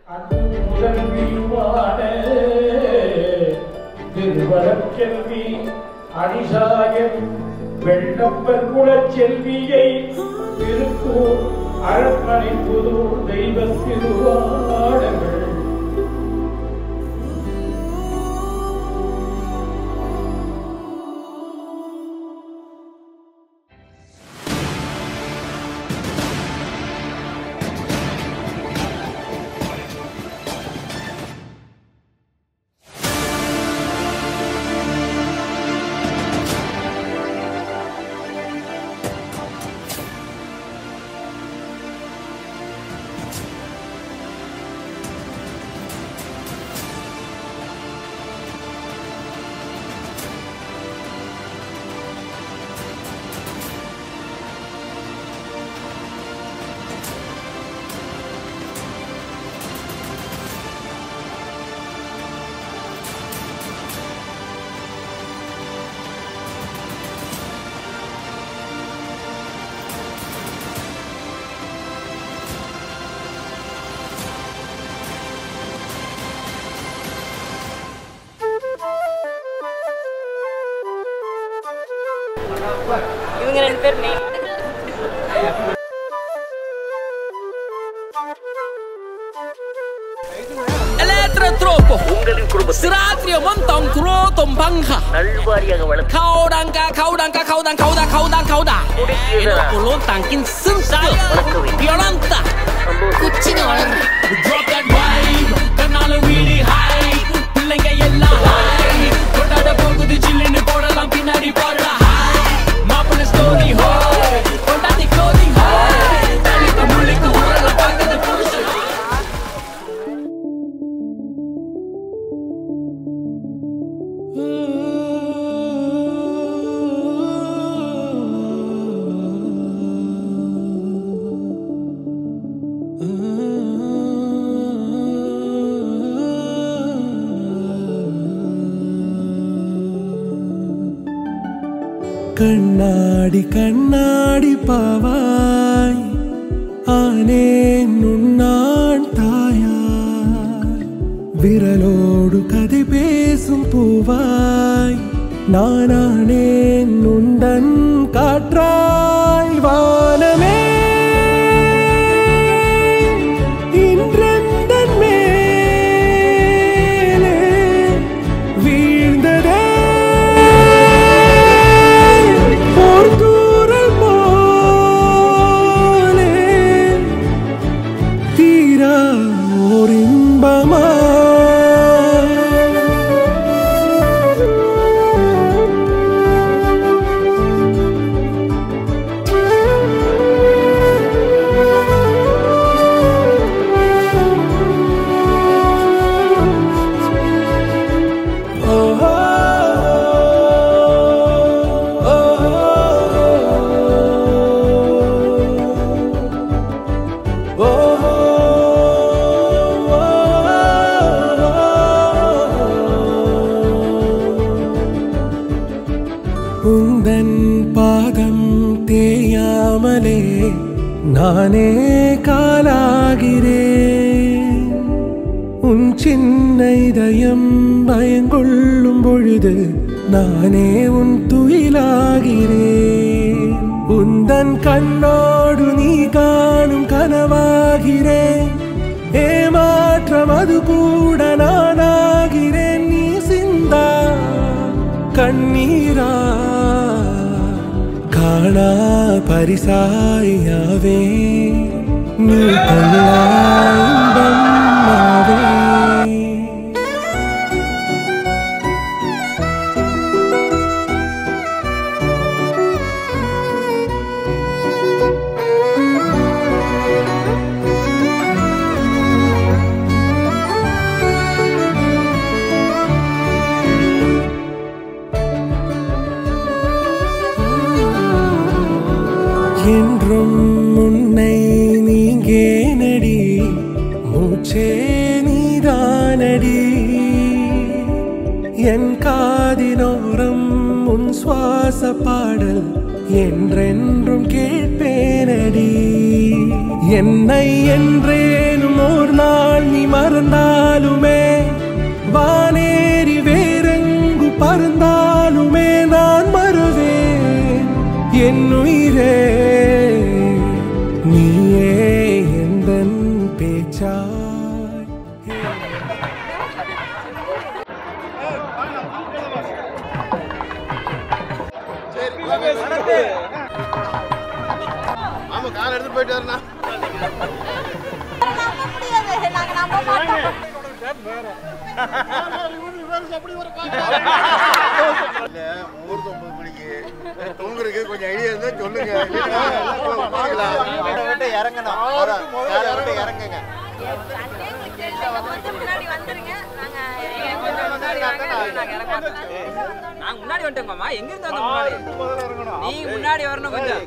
அன்று முதல்வியுமான திருவரச்செல்வி அடிசாயன் வெள்ளப்பர் குலச் செல்வியை திருப்பூர் அரண்மனை புதூர் தெய்வ திருவாடர்கள் இவங்க ரெண்டு பேர் மெயின். Elettrotropo உங்களின் குடும்பம் சிராத்ரிய மந்தம் குரோதம் பங்கா நல்வாரியாக வளர்த்து kauda kolon tangkin sensa violenta குச்சிங்க வளர்ந்து drop that vibe கண்ணால really high பிள்ளைங்க எல்லாம் high கொண்டாட போகுது சில்லுன்னு போடலாம் பின்னாடி போடா மாப்பிள்ள ஸ்டோரி ஹோய் கொண்டாடி clothing ஹோய் தலிக்கு முள்ளிக்கு ஊரல பார்க்குது புருஷன் கண்ணாடி கண்ணாடி பாவாய் ஆனே நுண்ணான் தாயாய் விரலோடு கதை பேசும் பூவாய் நானானே நுண்டன் காற்றாய் வானமே இன்றெந்தன் மேலே வீழ்ந்ததே தீரா ஓர் இன்பமா உந்தன் பாதம் தேயாமலே நானே காலாகிறேன் உன் சின்ன இதயம் பயங்கொள்ளும் பொழுது நானே உன் துயிலாகிறேன் உந்தன் கண்ணோடு நீ காணும் கனவாகிறேன் ஏமாற்றம் அது கூட நானாகிறேன் நீ சிந்தா கண்ணீரா காணா பரிசாயாவே நீ கொள்ளாவே என்றும் முன்னை நீங்கே நடி மூச்சே நீதானடி என் காதினோரம் உன் சுவாச பாடல் என்றென்றும் கேட்பேனடி என்னை என்றேனும் ஒரு நாள் நீ மறந்தாலுமே வானேறி வேறெங்கு பறந்தாலுமே நான் மறுவேன் என் உயிரே நீயே எந்தன் பேச்சாய். ஆமா கார் எடுத்து போயிட்டு வரணும். தூங்குறதுக்கு கொஞ்சம் ஐடியா இருந்தா சொல்லுங்க. இறங்கணும் இறங்குங்க. நாங்க முன்னாடி வந்துட்டோம். எங்க இருந்து வந்த முன்னாடி நீங்க முன்னாடி வரணும் கொஞ்சம்.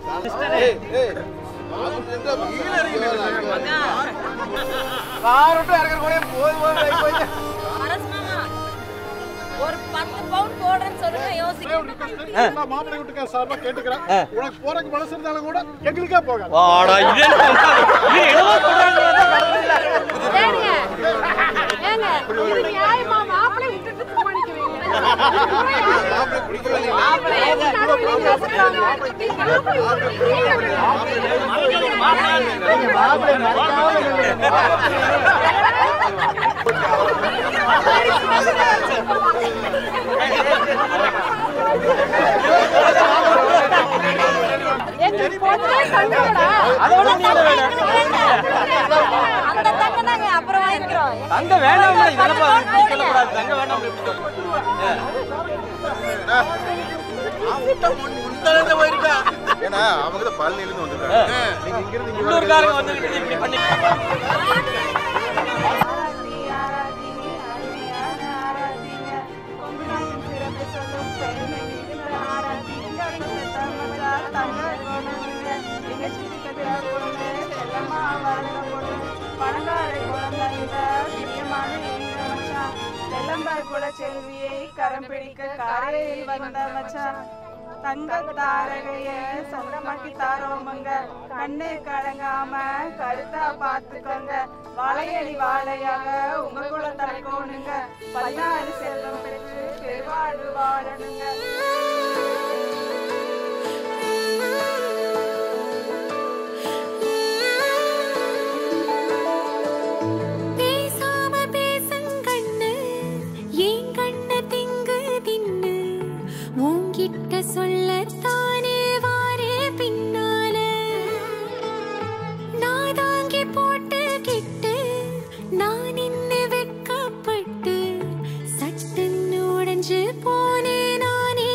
ஒரு 10 பவுண்ட் போடுறேன்னு சொல்லுங்க யோசிக்கிறேன். மாப்பிள்ளை வீட்டுக்கு சார்பா கேட்டுக்கிறேன். உனக்கு போறதுக்கு மனசு இருந்தாலும் கூட எங்களுக்கே போகாது. ஏங்க இது நியாயமா? மாப்பிள்ளை விட்டுட்டு சும்மா நிக்கிறீங்க. மாப்பிள்ளை பிடிக்கவே மாப்பிள்ளை அந்த தங்க நாங்க அப்புறம் வாங்கிக்கிறோம். தங்க வேண்டாம் தங்க வேண்டாம். ஏன்னா அவங்க பழனில இருந்து வந்துருக்காங்க. நீங்க இங்க இருந்து உள்ளூர்காரங்க வந்து இப்படி பண்ணி செல்வியை கரம் பிடிக்க காரையில் வந்த மச்சான் தங்க தாரகைய சொந்தமாக்கி தாரோமங்க கண்ணு கலங்காம கருத்தா பாத்துக்கோங்க வாழையடி வாழையாக உங்க குல தலைக்கோணுங்க 16 செல்வம் பெற்று பெருவாழ்வு வாழணுங்க. சொல்லத்தானே வாரே பின்னால நாதாங்கி போட்டு கிட்டு நான் இன்ன வெக்கப்பட்டு சட்டுன்னு உடைஞ்சு போனே நானே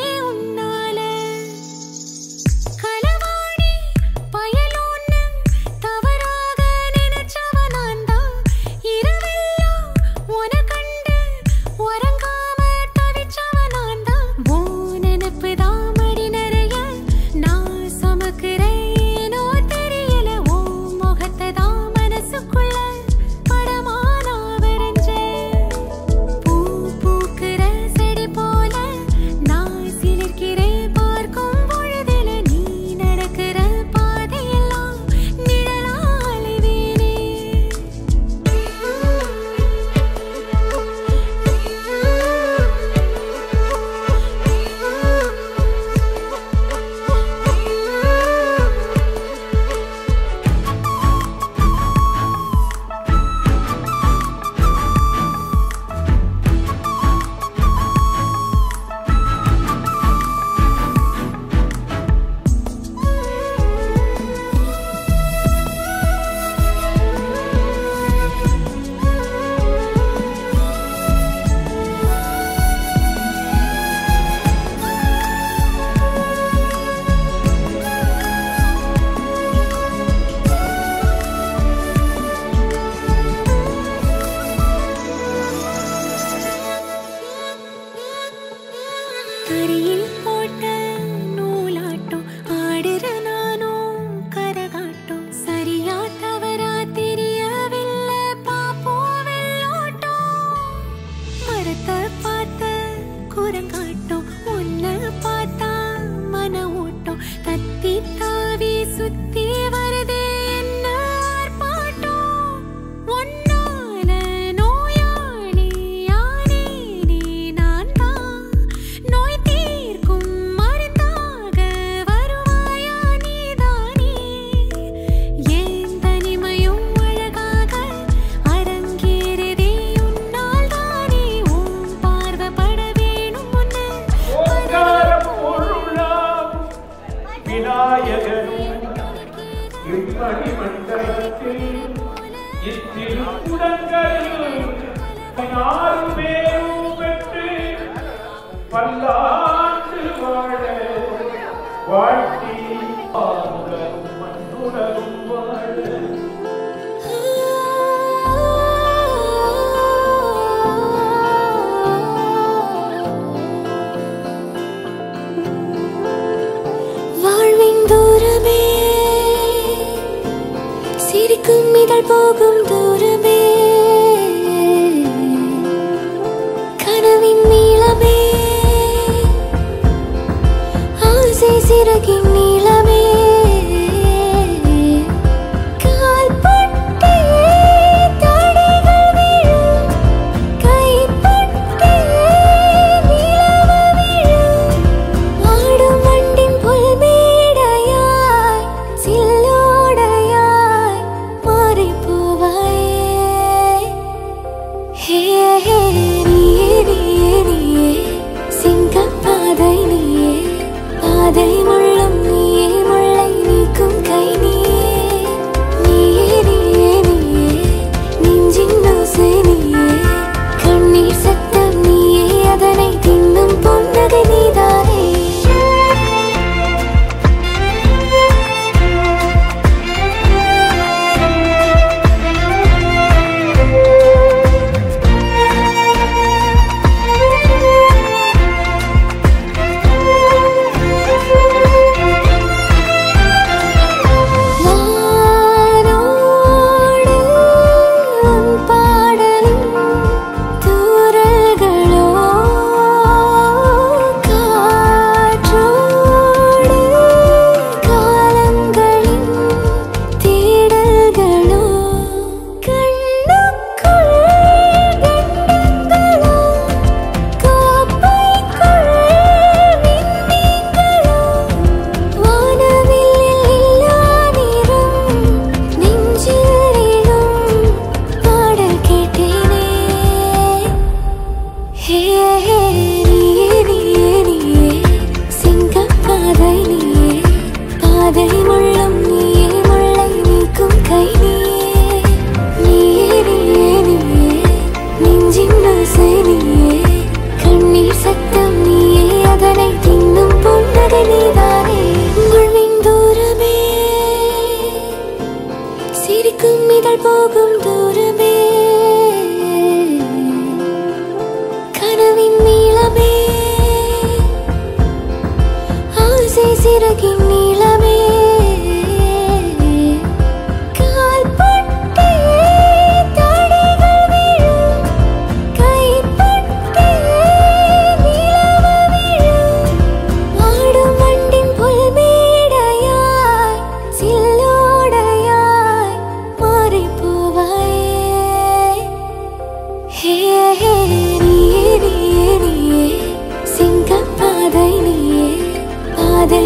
உள்ளங்களில் யார் பேரும் பெற்று பல்லாண்டு வாழ வாழ்த்தி மண்ணுடலும் வாழ வாழ்வின் தூரமே சிரிக்கும் இதழ் போகும் தூரமே கனவின் நீளமே ஆசை சிறகின் நீளமே கால்பட்டே தடைகள் விழும் கைப்பட்டே நிலவு விழும் ஆடும் வண்டின் புல்மேடையாய் சில்லோடையாய் மாறி போவாயே ஹே ஹே நீயே நீயே நீயே சிங்கப்பாதை நீயே பாதை முள்ளும் நீயே முள்ளை நீக்கும் கை நீயே நீயே நீயே நீயே நெஞ்சின் ஓசை நீயே கண்ணீர் சத்தம் நீயே அதனை தின்னும் பொன்னகை நீதானே வானோடு உன் பாடலின் தூறல்களோ காற்றோடு காலங்களின் தேடல்களோ கண்ணுக்குள் கண்டங்களோ கோப்பைக்குள் விண்மீன்களோ வானவில்லில் இல்லா நிறம் நெஞ்சில் எழும் பாடல் கேட்டேனே ஹே ஹே நீயே நீயே நீயே சிங்கப்பாதை நீயே பாதை முள்ளும் நீயே முள்ளை நீக்கும் கை நீயே நீயே நீயே நீயே நெஞ்சின் ஓசை நீயே கண்ணீர் சத்தம் நீயே அதனை தின்னும் பொன்னகை நீதானே வாழ்வின் தூரமே சிரிக்கும் இதழ் போகும் தூரமே கனவின் நீளமே ஆசை சிறகின் நீளமே கால்பட்டே தடைகள் விழும் கைப்பட்டே நிலவு விழும் ஆடும் வண்டின் புல்மேடையாய் சில்லோடையாய் மாறி போவாயே ஹே ஹே நீயே நீயே நீயே சிங்கப்பாதை நீயே பாதை